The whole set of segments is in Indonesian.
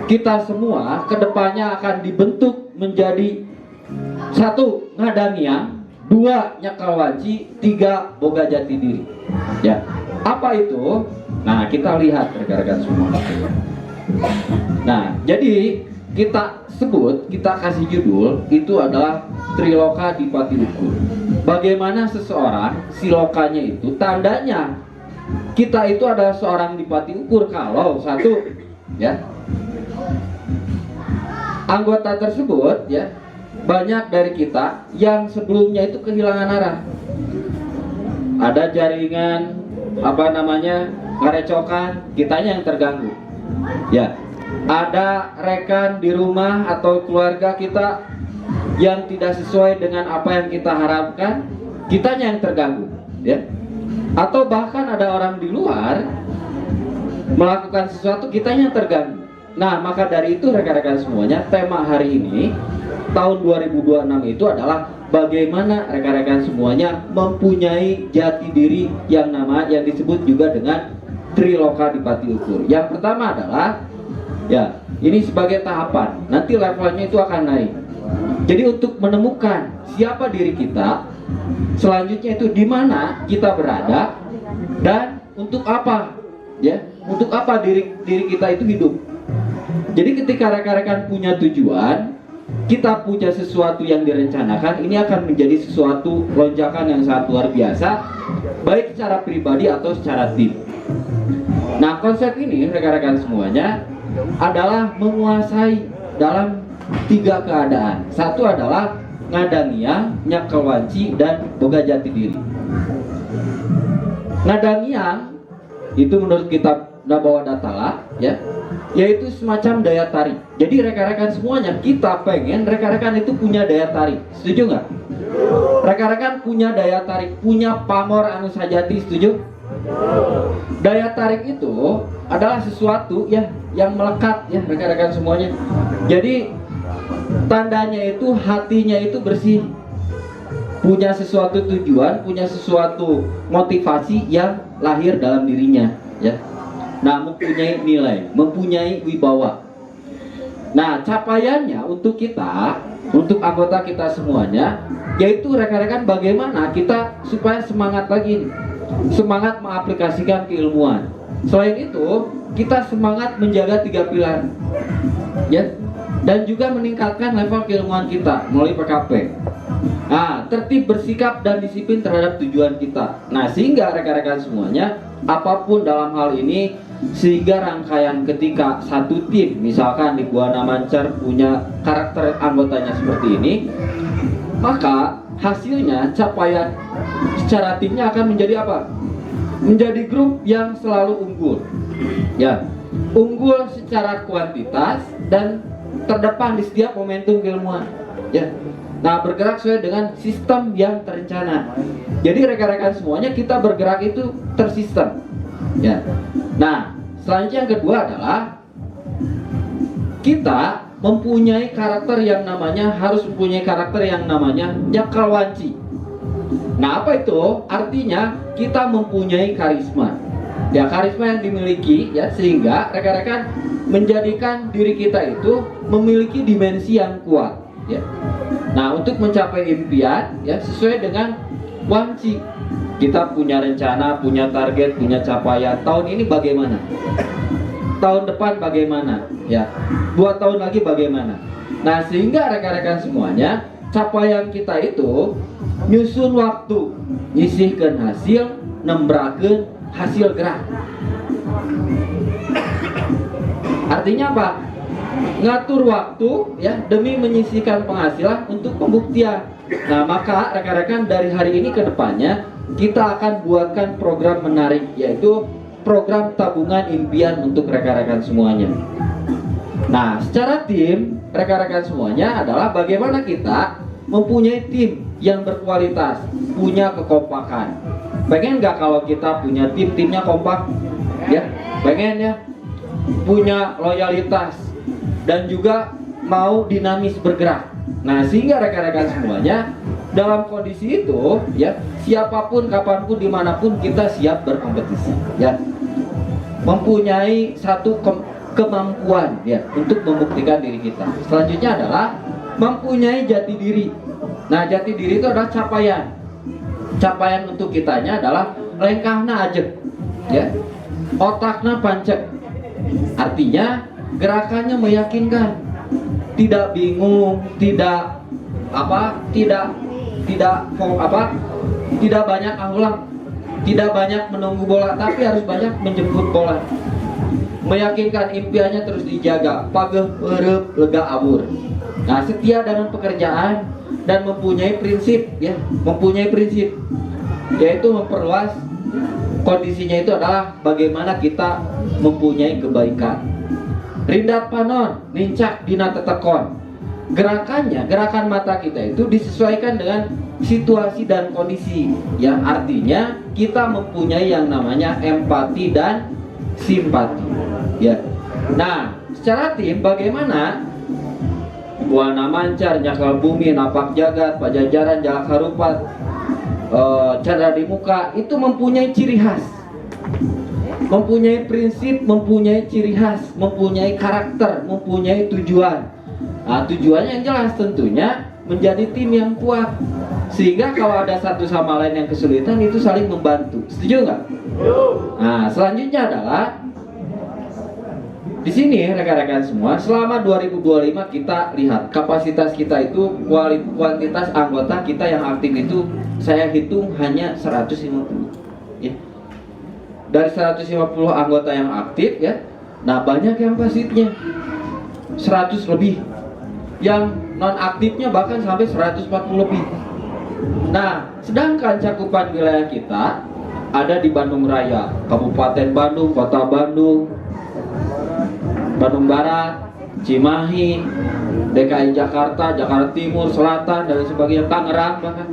kita semua kedepannya akan dibentuk menjadi satu ngadangiang, dua nyakal wanci, tiga boga jati diri. Ya, apa itu? Nah, kita lihat rekan-rekan semua. Nah, jadi kita sebut, kita kasih judul itu adalah Triloka Dipati Ukur. Bagaimana seseorang silokanya itu tandanya kita itu adalah seorang Dipati Ukur kalau satu, ya, anggota tersebut, ya, banyak dari kita yang sebelumnya itu kehilangan arah. Ada jaringan ngarecokan, kitanya yang terganggu. Ya, ada rekan di rumah atau keluarga kita yang tidak sesuai dengan apa yang kita harapkan, kitanya yang terganggu, ya. Atau bahkan ada orang di luar melakukan sesuatu, kitanya yang terganggu. Nah, maka dari itu rekan-rekan semuanya, tema hari ini tahun 2026 itu adalah bagaimana rekan-rekan semuanya mempunyai jati diri yang disebut juga dengan Triloka Dipati Ukur. Yang pertama adalah, ya, ini sebagai tahapan, nanti levelnya itu akan naik. Jadi untuk menemukan siapa diri kita, selanjutnya itu di mana kita berada dan untuk apa, ya, untuk apa diri kita itu hidup. Jadi ketika rekan-rekan punya tujuan, kita punya sesuatu yang direncanakan, ini akan menjadi sesuatu lonjakan yang sangat luar biasa, baik secara pribadi atau secara tim. Nah, konsep ini rekan-rekan semuanya adalah menguasai dalam tiga keadaan. Satu adalah ngadangiang, nyakal wanci, dan boga jati diri. Ngadangiang itu menurut kitab Nabawa Datala, ya, yaitu semacam daya tarik. Jadi rekan-rekan semuanya, kita pengen rekan-rekan itu punya daya tarik. Setuju nggak? Rekan-rekan punya daya tarik, punya pamor anu sajati, setuju? Daya tarik itu adalah sesuatu ya yang melekat, ya rekan-rekan semuanya. Jadi tandanya itu hatinya itu bersih, punya sesuatu tujuan, punya sesuatu motivasi yang lahir dalam dirinya, ya. Nah, mempunyai nilai, mempunyai wibawa. Nah, capaiannya untuk kita, untuk anggota kita semuanya, yaitu rekan-rekan bagaimana kita supaya semangat lagi, semangat mengaplikasikan keilmuan. Selain itu, kita semangat menjaga tiga pilar, ya, dan juga meningkatkan level keilmuan kita melalui PKP. Nah, tertib, bersikap, dan disiplin terhadap tujuan kita. Nah, sehingga rekan-rekan semuanya, apapun dalam hal ini, sehingga rangkaian ketika satu tim, misalkan di Buana Mancar punya karakter anggotanya seperti ini, maka hasilnya capaian secara timnya akan menjadi apa? Menjadi grup yang selalu unggul, ya, unggul secara kuantitas dan terdepan di setiap momentum keilmuan, ya. Nah, bergerak sesuai dengan sistem yang terencana. Jadi rekan-rekan semuanya kita bergerak itu tersistem, ya. Nah, selanjutnya yang kedua adalah kita mempunyai karakter yang namanya nyakal wanci. Nah, apa itu? Artinya kita mempunyai karisma. Ya, karisma yang dimiliki, ya, sehingga rekan-rekan menjadikan diri kita itu memiliki dimensi yang kuat, ya. Nah, untuk mencapai impian, ya, sesuai dengan wanci. Kita punya rencana, punya target, punya capaian. Tahun ini bagaimana? Tahun depan bagaimana? Ya, 2 tahun lagi bagaimana? Nah, sehingga rekan-rekan semuanya, capaian kita itu nyusun waktu, nyisihkan hasil, nembrakeun hasil gerak. Artinya apa? Ngatur waktu, ya, demi menyisihkan penghasilan untuk pembuktian. Nah, maka rekan-rekan dari hari ini ke depannya kita akan buatkan program menarik, yaitu program tabungan impian untuk rekan-rekan semuanya. Nah, secara tim, rekan-rekan semuanya adalah bagaimana kita mempunyai tim yang berkualitas, punya kekompakan. Pengen nggak kalau kita punya timnya kompak, ya? Pengen, ya? Punya loyalitas dan juga mau dinamis bergerak. Nah, sehingga rekan-rekan semuanya dalam kondisi itu, ya, siapapun, kapanpun, dimanapun kita siap berkompetisi, ya. Mempunyai satu kemampuan ya untuk membuktikan diri kita. Selanjutnya adalah mempunyai jati diri. Nah, jati diri itu adalah capaian. Capaian untuk kitanya adalah lengkahna aja ya. Otakna pancet. Artinya gerakannya meyakinkan. Tidak bingung, tidak banyak anggulang, tidak banyak menunggu bola, tapi harus banyak menjemput bola. Meyakinkan impiannya terus dijaga, pageh, eureup, lega abur. Nah, setia dengan pekerjaan dan mempunyai prinsip ya, yaitu memperluas kondisinya itu adalah bagaimana kita mempunyai kebaikan. Rindat panon, nincak dina tetekon. Gerakan mata kita itu disesuaikan dengan situasi dan kondisi. Yang artinya kita mempunyai yang namanya empati dan simpati. Ya. Nah, secara tim bagaimana? Buana mancar, nyakal bumi, napak jagat, pajajaran, jalak harupat, candra di muka, itu mempunyai ciri khas, mempunyai prinsip, mempunyai ciri khas, mempunyai karakter, mempunyai tujuan. Nah, tujuannya yang jelas tentunya menjadi tim yang kuat, sehingga kalau ada satu sama lain yang kesulitan itu saling membantu. Setuju nggak? Nah, selanjutnya adalah di sini rekan-rekan semua, selama 2025 kita lihat kapasitas kita itu, kuantitas anggota kita yang aktif itu saya hitung hanya 150 ya. Dari 150 anggota yang aktif ya, nah banyak yang pasifnya 100 lebih, yang non aktifnya bahkan sampai 140 lebih. Nah, sedangkan cakupan wilayah kita ada di Bandung Raya, Kabupaten Bandung, Kota Bandung, Bandung Barat, Cimahi, DKI Jakarta, Jakarta Timur, Selatan, dan sebagainya, Tangerang bahkan,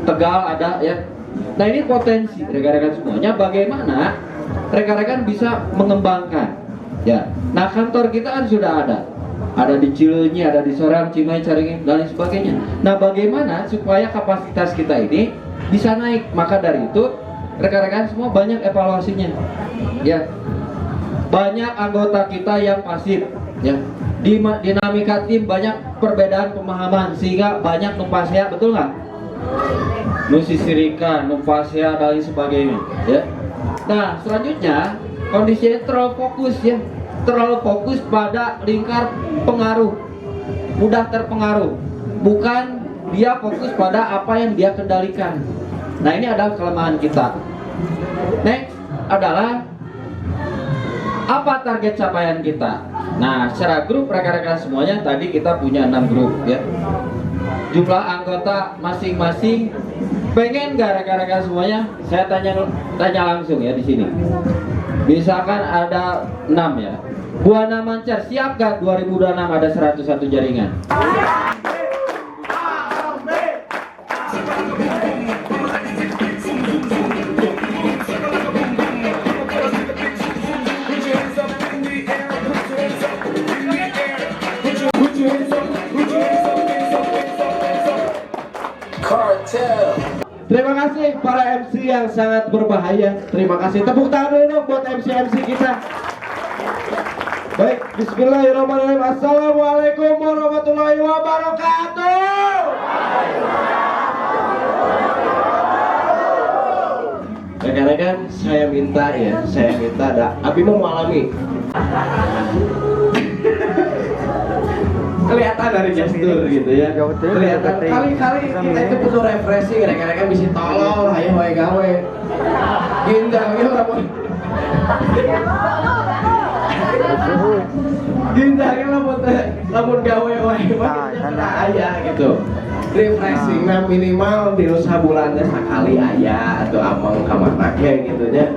Tegal ada ya. Nah, ini potensi rekan-rekan semuanya, bagaimana rekan-rekan bisa mengembangkan ya. Nah, kantor kita kan sudah ada di Cileunyi, ada di Sorong, Cimahi, Caringin, dan lain sebagainya. Nah, bagaimana supaya kapasitas kita ini bisa naik? Maka dari itu rekan-rekan semua banyak evaluasinya ya. Banyak anggota kita yang pasif ya. Di dinamika tim banyak perbedaan pemahaman, sehingga banyak numpasea, betul nggak? Nusisirika, numpasea, dan lain sebagainya ya. Nah, selanjutnya kondisinya terlalu fokus ya, terlalu fokus pada lingkar pengaruh, mudah terpengaruh, bukan dia fokus pada apa yang dia kendalikan. Nah, ini adalah kelemahan kita. Next adalah apa target capaian kita. Nah, secara grup rekan-rekan semuanya tadi kita punya 6 grup ya. Jumlah anggota masing-masing pengen nggak rekan-rekan semuanya? Saya tanya langsung ya di sini. Misalkan ada 6 ya. Buana Mancar siap gak 2026 ada 101 jaringan? Terima kasih para MC yang sangat berbahaya. Terima kasih. Tepuk tangan dulu dong buat MC-MC kita. Baik, bismillahirrahmanirrahim. Assalamualaikum warahmatullahi wabarakatuh. Rekan-rekan, saya minta ada Abi mau mengalami. Kelihatan dari gestur gitu ya. Kelihatan kali-kali kita itu perlu refreshing, rekan-rekan bisa tolol, ayo wae gawe. Ginjal gitu rapun. Ginjal lamun gawe wae aya gitu. Refreshing nah minimal di sabulannya sekali aya atau amang ka mana gitu nya.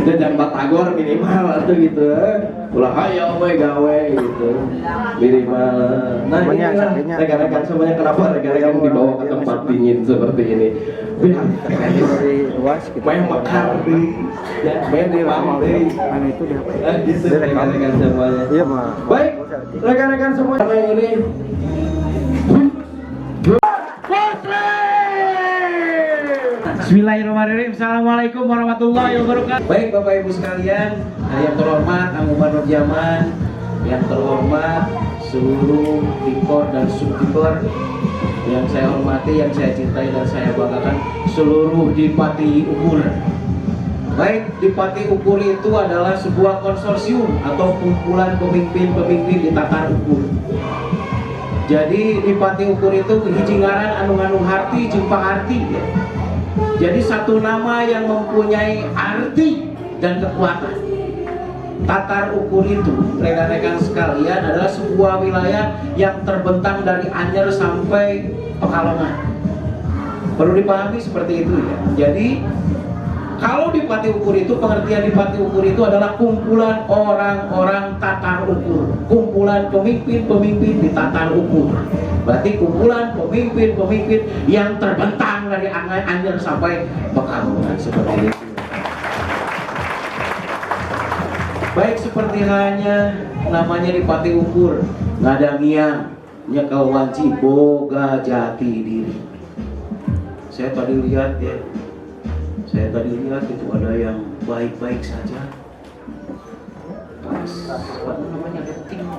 Jajan batagor minimal atau gitu. Ulah ayo we gawe gitu. Minimal. Nah, inilah rekan-rekan semuanya kenapa rekan-rekan dibawa ke tempat dingin seperti ini. Main makan main di lantai. Itu dia. Gitu rekan-rekan semuanya. Iya, Pak. Baik, rekan-rekan semua ini Bismillahirrahmanirrahim. Assalamualaikum warahmatullahi wabarakatuh. baik Bapak Ibu sekalian, yang terhormat Ang Umar Nur Jaman, Yang terhormat seluruh dikor dan subdikor yang saya hormati, yang saya cintai dan saya banggakan, seluruh Dipati Ukur. Baik, Dipati Ukur itu adalah sebuah konsorsium atau kumpulan pemimpin-pemimpin di Tatar Ukur. Jadi Dipati Ukur itu hiji ngaran anu harti jeung arti ya. Jadi satu nama yang mempunyai arti dan kekuatan. Tatar Ukur itu, rekan-rekan sekalian, adalah sebuah wilayah yang terbentang dari Anyer sampai Pekalongan. Perlu dipahami seperti itu ya. Jadi kalau Dipati Ukur itu, pengertian Dipati Ukur itu adalah kumpulan orang-orang Tatar Ukur, kumpulan pemimpin-pemimpin di Tatar Ukur. Berarti kumpulan pemimpin-pemimpin yang terbentang dari Anyer sampai Pekalongan, seperti itu. Baik, seperti halnya namanya Dipati Ukur, ngadangiang nya kawanci boga jati diri. Saya tadi lihat itu ada yang baik-baik saja, pas apa namanya genting,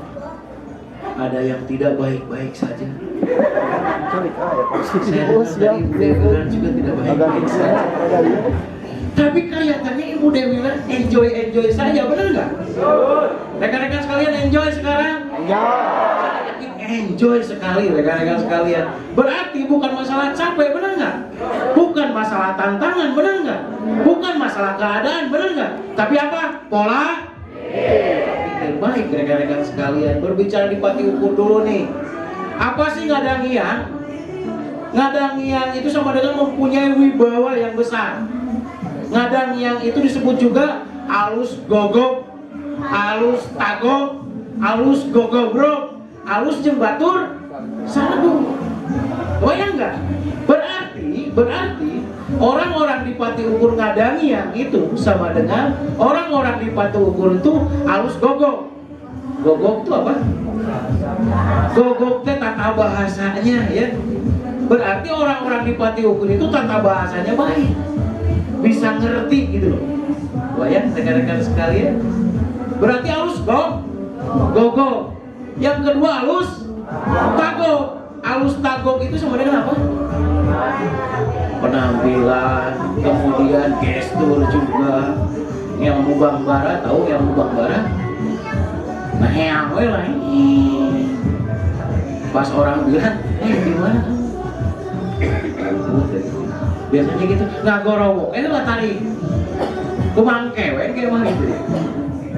ada yang tidak baik-baik saja. Saya dengar dari Dewilan juga tidak baik-baik saja. Tapi kelihatannya Ibu Dewilan enjoy saja, benar nggak? Rekan-rekan sekalian enjoy sekarang? Enjoy sekali rekan-rekan sekalian. Berarti bukan masalah capek, benar nggak? Bukan masalah tantangan, benar nggak? Bukan masalah keadaan, benar nggak? Tapi apa? Pola pikir baik rekan-rekan sekalian. Berbicara Dipati Ukur dulu nih. Apa sih ngadangiang? Ngadangiang itu sama dengan mempunyai wibawa yang besar. Ngadangiang itu disebut juga alus gogok, alus tagok, alus gogobrok, alus jeung batur salego. Bayang nggak? Berarti orang-orang Dipati Ukur ngadangiang itu sama dengan orang-orang Dipati Ukur itu alus gogok. Gogok itu apa? Gogok itu tata bahasanya ya. Berarti orang-orang Dipati Ukur itu tata bahasanya baik, bisa ngerti gitu loh. Bayang rekan-rekan sekalian. Berarti halus gogo. Yang kedua halus tagok. Halus tagok itu sama dengan apa? Penampilan, kemudian gestur juga. Yang mubang bara, tahu yang mubang bara? Nah, yang lah. Pas orang bilang, gimana kamu? Biasanya gitu, nggak gorowok, itu lah tarik kumangkewe kayak mana gitu ya.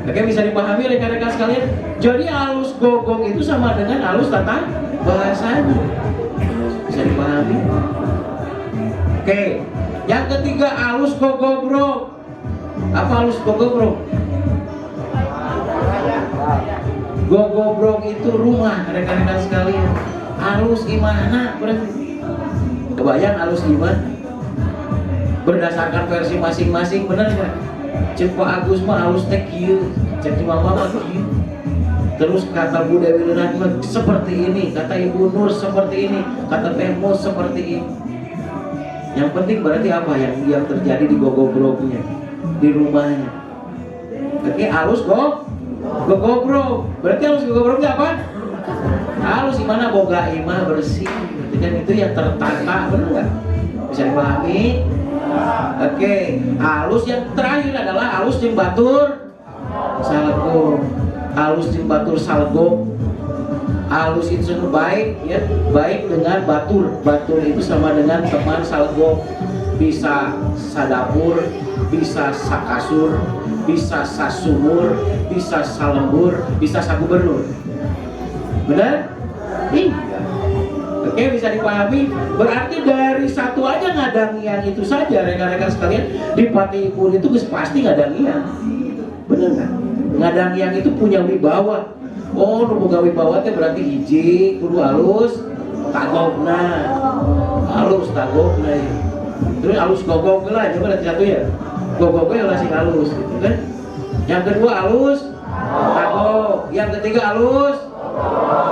Oke, bisa dipahami rekan-rekan sekalian. Jadi alus gogong itu sama dengan alus tata bahasanya, bisa dipahami. Oke, yang ketiga alus gogobrok. Apa alus gogobrok? Gogobrok itu rumah rekan-rekan sekalian. Alus imana berarti? Kebayang alus gimana? Berdasarkan versi masing-masing, bener nggak? Cek Pak Agus mah alus teh kieu, cek Mama mah kieu. Terus kata Bu Dewi Leran mah seperti ini, kata Ibu Nur seperti ini, kata Teh Mus seperti ini. Yang penting berarti apa yang terjadi di gogobroknya, di rumahnya. Oke, alus gogobrok. Berarti alus gogobroknya apa? Alus gimana? Boga imah bersih. Dan itu yang tertata, benar nggak? Bisa dipahami? Oke, alus yang terakhir adalah alus jeung batur salego. Alus jeung batur salego. Alus itu baik, ya, baik dengan batur. Batur itu sama dengan teman salego. Bisa sadapur, bisa sakasur, bisa sasumur, bisa salembur, bisa sagubernur. Benar? Iya. Oke, bisa dipahami. Berarti dari satu aja ngadangian itu saja rekan-rekan sekalian, Dipati Ukur itu pasti ngadangian. Bener nggak? Ngadangian itu punya wibawa. Oh, nu boga wibawa teh berarti hiji kudu alus tagogna. Alus tagogna. Terus alus gogog lah, coba berarti satu ya. Gogognya lah sing alus gitu kan. Yang kedua alus tagog, yang ketiga alus,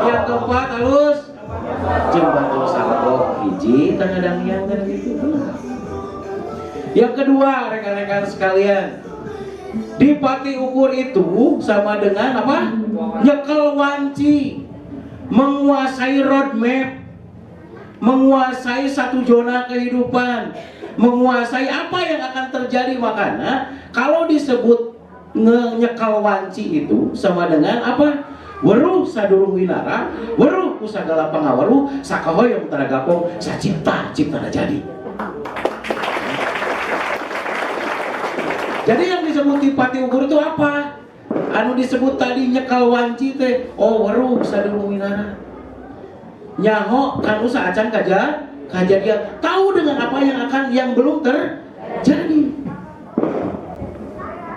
yang keempat alus jeung batur salego hiji tangga dangian kan gitu. Yang kedua rekan-rekan sekalian, Di Pati Ukur itu sama dengan apa? Nyekel wanci, menguasai roadmap, menguasai satu zona kehidupan, menguasai apa yang akan terjadi. Makanya kalau disebut nyekel wanci itu sama dengan apa? Weruh sadurung winara, weruh kusagala pangaweruh, sakahoyong taragapong sacipta ciptana jadi. Jadi yang disebut di Pati Ukur itu apa? Anu disebut tadi nyekal wanci teh, oh weruh sadurung winara. Nyaho kanu saacan kajadian, tahu dengan apa yang belum terjadi.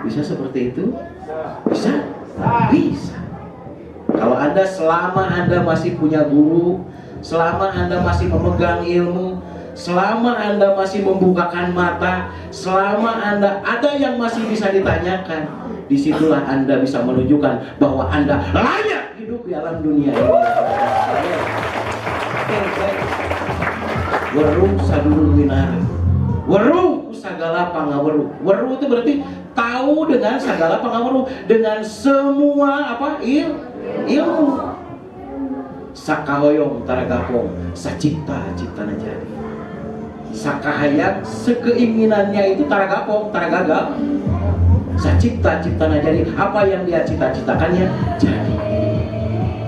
Bisa seperti itu? Bisa? Bisa. Kalau selama Anda masih punya guru, selama Anda masih memegang ilmu, selama Anda masih membukakan mata, selama Anda ada yang masih bisa ditanyakan, disitulah Anda bisa menunjukkan bahwa Anda layak hidup di alam dunia ini. Weruh sadurung winara, weruh sagala pangaweruh. Weruh itu berarti tahu dengan sagala pangaweruh, dengan semua apa ilmu. Sakahoyong taragapong sacipta ciptana jadi. Sakahayang sekeinginannya itu taragapong taragagal, sacipta ciptana jadi. Apa yang dia cita-citakannya jadi.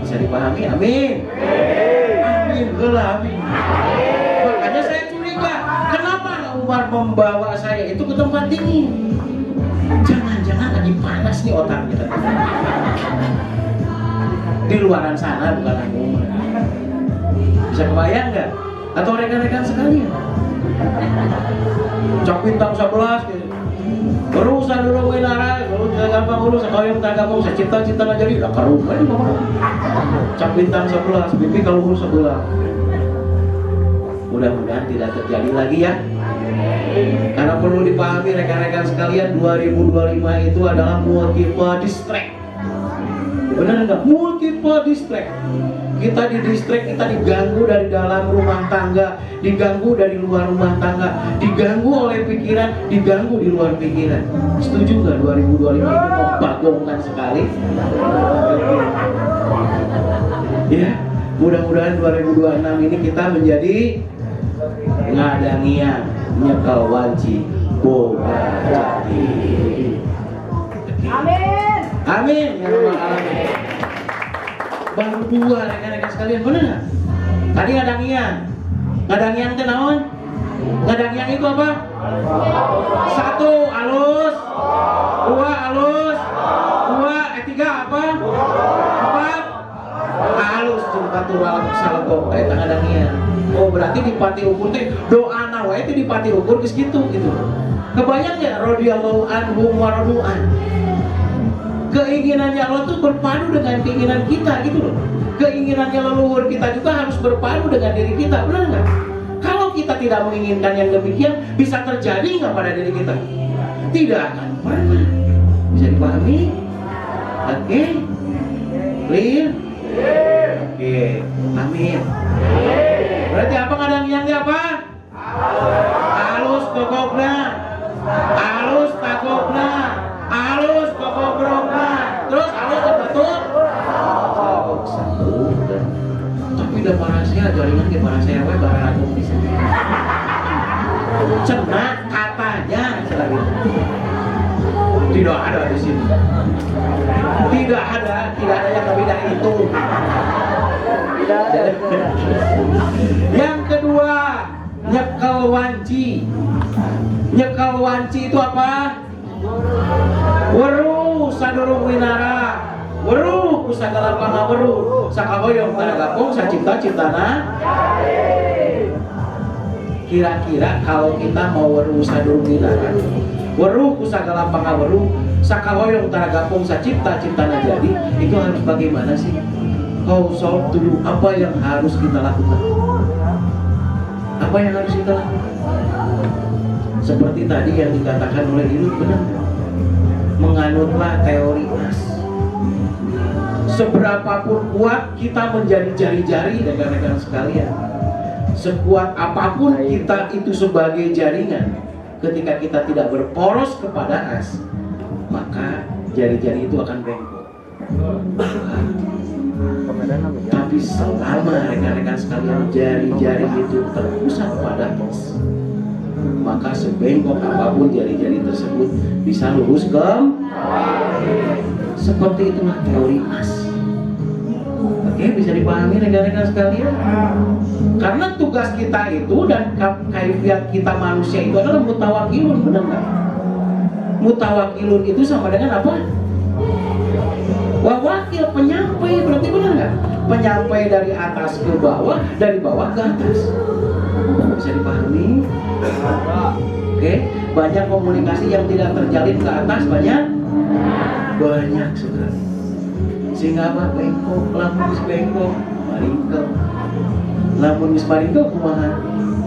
Bisa dipahami? Amin. Amin. Amin. Makanya saya curiga, kenapa Umar membawa saya itu ke tempat dingin? Jangan-jangan lagi panas nih otaknya. Di luaran sana bukan aku. Bisa kebayang nggak? Atau rekan-rekan sekalian? Cok bintang 11 gitu. Terus sadurung winara, terus gampang urus sakahoyong taragapong sacipta ciptana jadi. Lah karuh aja mah. Cok bintang 11, bibi kalau urus sebelah. Mudah-mudahan tidak terjadi lagi ya. Karena perlu dipahami rekan-rekan sekalian, 2025 itu adalah multiple distract. Benar enggak? Multiple distract. Kita didistract, kita diganggu dari dalam rumah tangga, diganggu dari luar rumah tangga, diganggu oleh pikiran, diganggu di luar pikiran. Setuju nggak 2025 itu membagongkan sekali? Ya, mudah-mudahan 2026 ini kita menjadi ngadangian nyekal wanci boga jadi. Amin. Amin. Ya Rabbal alamin. Baru dua rekan-rekan sekalian, bener nggak? Tadi ngadangian. Ngadangian itu naon? Ngadangian itu apa? Satu alus, dua alus, tiga apa? Empat alus jumpa tural salego eta ngadangian. Oh berarti di Pati Ukur teh doa nawae teh di Pati Ukur geus gitu gitu. Kebayang ya radhiyallahu anhu wa radu'an. Keinginannya Allah tuh berpadu dengan keinginan kita gitu loh. Keinginannya leluhur kita juga harus berpadu dengan diri kita, benar nggak? Kalau kita tidak menginginkan yang demikian, bisa terjadi nggak pada diri kita? Tidak akan pernah. Bisa dipahami? Oke? Clear? Oke, amin. Berarti apa ngadangiannya apa? Alus kokokna, alus takokna, alus kokobrokna, terus alus terbetul. Satu. Tapi udah parasia jaringan ke parasia we barang aku bisa. Cenah katanya selagi. Tidak ada di sini. Tidak ada yang lebih dari itu. Yang kedua, nyekel wanci. Nyekel wanci itu apa? Weruh sadurung winara, weruh kusagala pangaweruh, sakahoyong taragapong sacipta ciptana. Kira-kira kalau kita mau weruh sadurung winara, weruh kusagala pangaweruh, sakahoyong taragapong sacipta ciptana jadi, itu harus bagaimana sih? How solve to do, apa yang harus kita lakukan? Apa yang harus kita lakukan? Seperti tadi yang dikatakan oleh Ilut, benar? Menganutlah teori as. Seberapapun kuat kita menjadi jari-jari rekan-rekan sekalian, sekuat apapun kita itu sebagai jaringan, ketika kita tidak berporos kepada as, maka jari-jari itu akan bengkok. Tapi selama rekan-rekan sekalian jari-jari itu terpusat pada kis, maka sebengkok apapun jari-jari tersebut bisa lurus ke seperti itulah teori as. Oke, bisa dipahami rekan-rekan sekalian? Karena tugas kita itu dan kaifiat kita manusia itu adalah mutawakilun, benar nggak? Mutawakilun itu sama dengan apa? Wawakil, penyampai, berarti benar nggak? Penyampai dari atas ke bawah, dari bawah ke atas. Bisa dipahami? Oke, banyak komunikasi yang tidak terjalin ke atas, banyak sekali. Sehingga apa? Bengkok, lamun bengkok, maringkel. Lamun maringkel kumaha?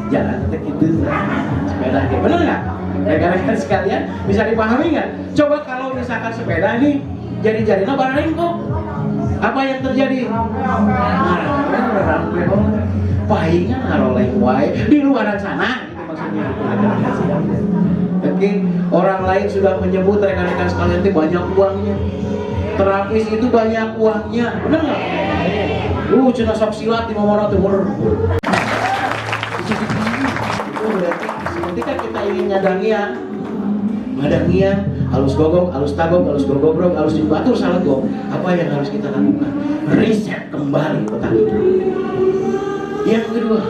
Jalan teh kitu. Sepeda ge bener enggak? Rekan-rekan sekalian, bisa dipahami nggak? Coba kalau misalkan sepeda nih jari-jarinya baringkok, apa yang terjadi? Pahingan haroleng wae di luaran sana, gitu maksudnya. Oke, orang lain sudah menyebut rekan-rekan sekalian itu banyak uangnya. Terapis itu banyak uangnya, bener nggak? Cina sok silat di mana tuh itu berarti ketika kita ingin ngadangian, halus gogok, halus tagok, halus gogobrok, halus batur salegok, apa yang harus kita lakukan? Riset kembali otak itu. Yang kedua,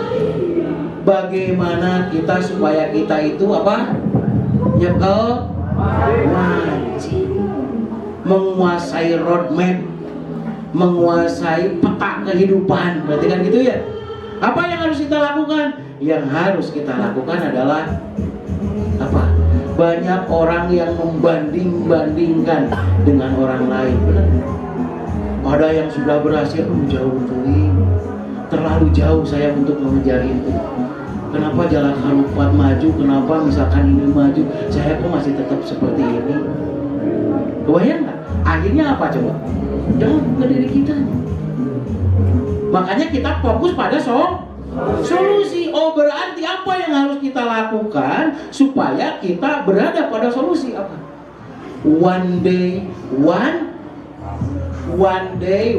bagaimana kita supaya kita itu apa? Nyekel wajib, menguasai roadmap, menguasai peta kehidupan, berarti kan gitu ya. Apa yang harus kita lakukan? Yang harus kita lakukan adalah apa? Banyak orang yang membanding-bandingkan dengan orang lain, benar? Ada yang sudah berhasil, jauh cuy, terlalu jauh saya untuk mengejar itu. Kenapa jalan harupat maju? Kenapa misalkan ini maju? Saya kok masih tetap seperti ini? Kebayang nggak? Akhirnya apa coba? Jangan ke diri kita. Makanya kita fokus pada solusi. Oh, berarti apa yang harus kita lakukan supaya kita berada pada solusi apa? One day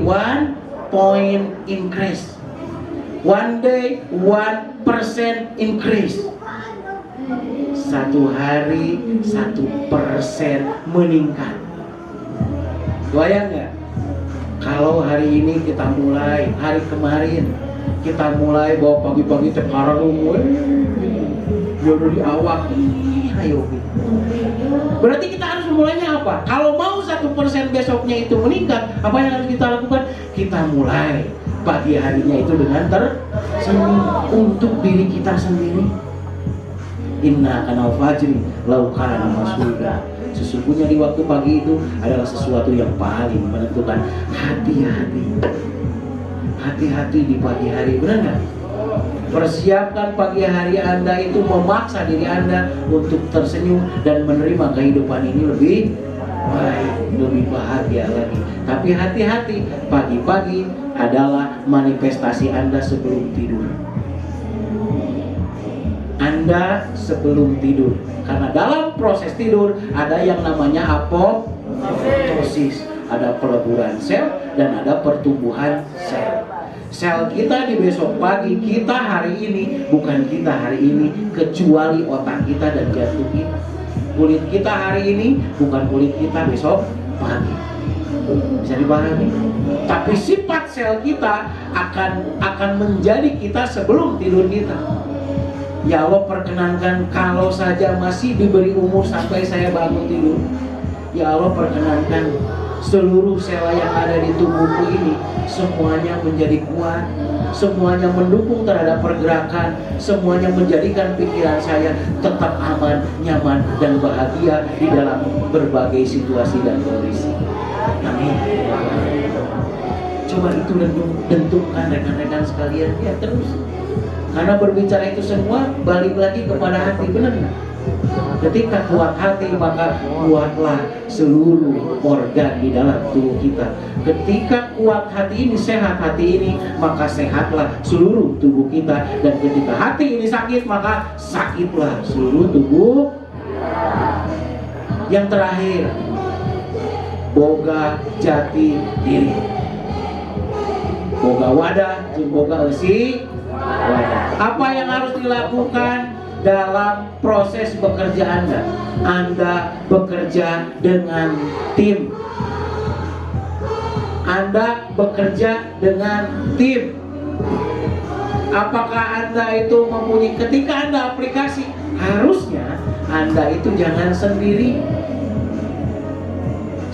one point increase. One day 1% increase. Satu hari 1% meningkat. Bayang nggak? Kalau hari ini kita mulai, hari kemarin kita mulai bawa pagi-pagi tekarang jodoh di awak, ayo. Berarti kita harus memulainya apa? Kalau mau 1% besoknya itu meningkat, apa yang harus kita lakukan? Kita mulai pagi harinya itu dengan tersenyum untuk diri kita sendiri. Inna kanal fajri laukana mashuda. Sesungguhnya di waktu pagi itu adalah sesuatu yang paling menentukan. Hati-hati di pagi hari, benar nggak? Persiapkan pagi hari Anda itu memaksa diri Anda untuk tersenyum dan menerima kehidupan ini lebih baik, lebih bahagia lagi. Tapi hati-hati, pagi-pagi adalah manifestasi Anda sebelum tidur. Anda sebelum tidur, karena dalam proses tidur ada yang namanya apoptosis, ada peleburan sel dan ada pertumbuhan sel. Sel kita di besok pagi, kita hari ini, bukan kita hari ini, kecuali otak kita dan jantung kita. Kulit kita hari ini bukan kulit kita besok pagi. Bisa dipahami? Tapi sifat sel kita akan menjadi kita sebelum tidur kita. Ya Allah, perkenankan kalau saja masih diberi umur sampai saya bangun tidur, ya Allah perkenankan seluruh sel yang ada di tubuhku ini semuanya menjadi kuat, semuanya mendukung terhadap pergerakan, semuanya menjadikan pikiran saya tetap aman, nyaman, dan bahagia di dalam berbagai situasi dan kondisi. Amin. Coba itu tentukan rekan-rekan sekalian, ya terus. Karena berbicara itu semua balik lagi kepada hati, benar nggak? Ketika kuat hati maka kuatlah seluruh organ di dalam tubuh kita. Ketika kuat hati ini, sehat hati ini, maka sehatlah seluruh tubuh kita. Dan ketika hati ini sakit maka sakitlah seluruh tubuh. Yang terakhir, boga jati diri. Boga wadah, jeung boga eusi wadah. Apa yang harus dilakukan dalam proses bekerja Anda? Anda bekerja dengan tim. Anda bekerja dengan tim. Apakah Anda itu mempunyai, ketika Anda aplikasi, harusnya Anda itu jangan sendiri.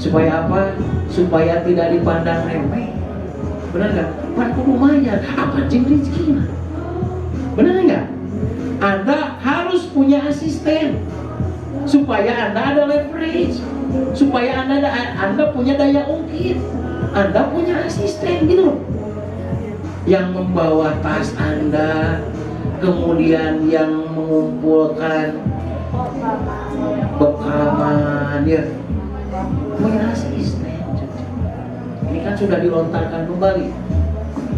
Supaya apa? Supaya tidak dipandang remeh. Benar nggak? Pak lumayan, apa jeng rezeki? Benar nggak? Anda harus punya asisten supaya Anda ada leverage, supaya Anda punya daya ungkit, Anda punya asisten gitu, yang membawa tas Anda, kemudian yang mengumpulkan bekalan, ya, punya asisten. Ini kan sudah dilontarkan kembali,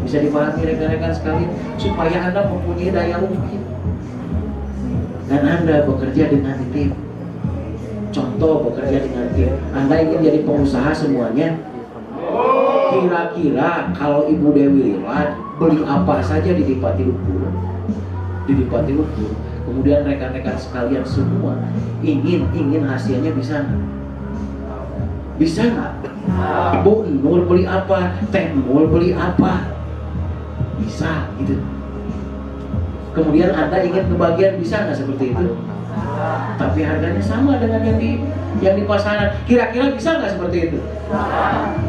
bisa dipahami rekan-rekan sekalian, supaya Anda mempunyai daya ungkit dan Anda bekerja dengan tim. Contoh bekerja dengan tim, Anda ingin jadi pengusaha semuanya. Kira-kira kalau Ibu Dewi Lilad beli apa saja di Dipati Ukur, kemudian rekan-rekan sekalian semua ingin hasilnya bisa nggak? Bisa nggak? Bu Nur beli apa? Teh Nur beli apa? Bisa gitu. Kemudian Anda ingin kebagian, bisa nggak seperti itu? Tapi harganya sama dengan yang di pasaran. Kira-kira bisa nggak seperti itu?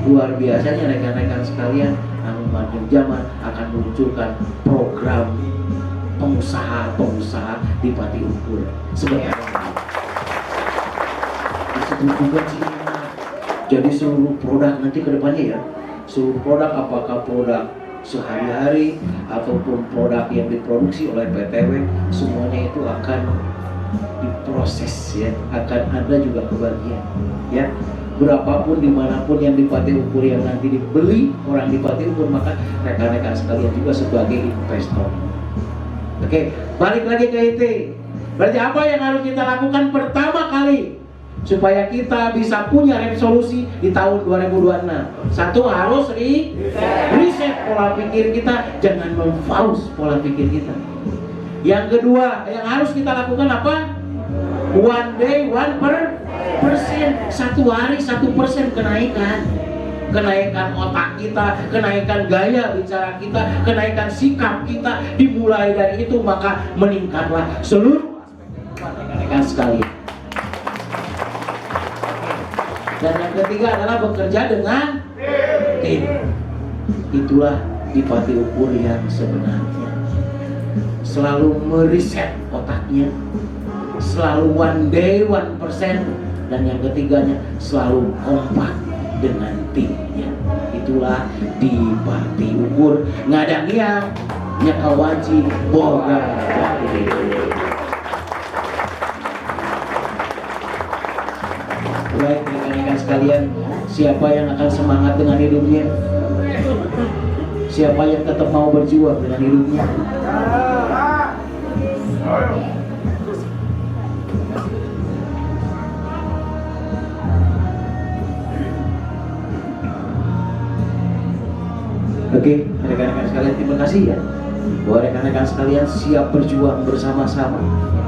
Luar biasanya rekan-rekan sekalian, anu makin zaman akan munculkan program pengusaha Dipati Ukur. Sebenarnya juga sih. Jadi seluruh produk nanti ke depannya ya, seluruh produk, apakah produk sehari-hari ataupun produk yang diproduksi oleh PTW, semuanya itu akan diproses ya, akan ada juga kebagian ya. Berapapun dimanapun yang Dipati Ukur yang nanti dibeli orang Dipati Ukur, maka rekan-rekan sekalian juga sebagai investor. Oke, balik lagi ke IT. Berarti apa yang harus kita lakukan pertama kali supaya kita bisa punya resolusi di tahun 2026? Satu, harus riset pola pikir kita, jangan memfaus pola pikir kita. Yang kedua yang harus kita lakukan apa? One day 1%, satu hari 1% kenaikan otak kita, kenaikan gaya bicara kita, kenaikan sikap kita, dimulai dari itu maka meningkatlah seluruh aspek rekan-rekan sekalian. Dan yang ketiga adalah bekerja dengan tim. Itulah Dipati Ukur yang sebenarnya. Selalu meriset otaknya, selalu one day 1%, dan yang ketiganya selalu kompak dengan timnya. Itulah Dipati Ukur. Ngadang yang nyakawaji boga. Baik rekan-rekan sekalian, siapa yang akan semangat dengan hidupnya? Siapa yang tetap mau berjuang dengan hidupnya? Oke, rekan-rekan sekalian, terima kasih ya. Bahwa rekan-rekan sekalian siap berjuang bersama-sama.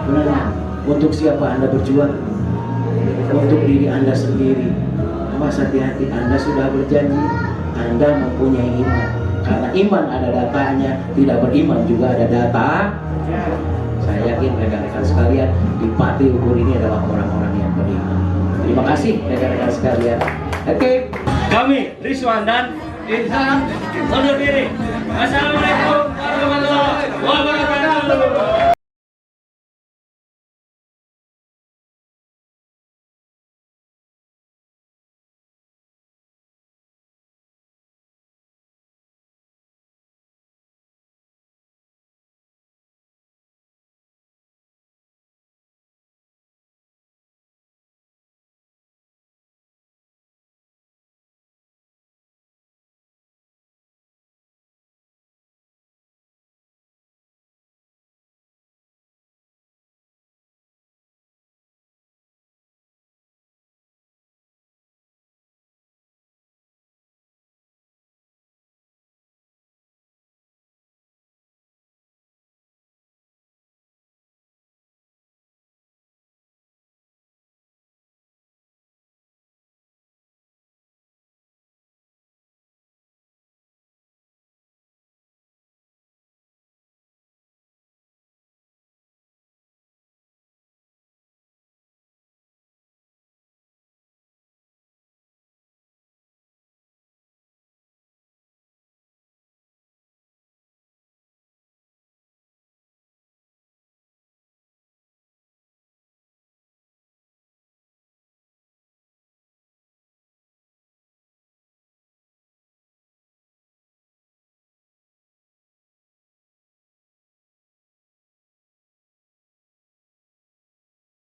Benar? Untuk siapa Anda berjuang? Untuk diri Anda sendiri. Awas hati-hati, Anda sudah berjanji, Anda mempunyai iman. Karena iman ada datanya, tidak beriman juga ada data. Saya yakin rekan-rekan sekalian, Dipati Ukur ini adalah orang-orang yang beriman. Terima kasih rekan-rekan sekalian. Oke. Kami Rizwan dan Insan undur diri. Wassalamualaikum warahmatullahi wabarakatuh.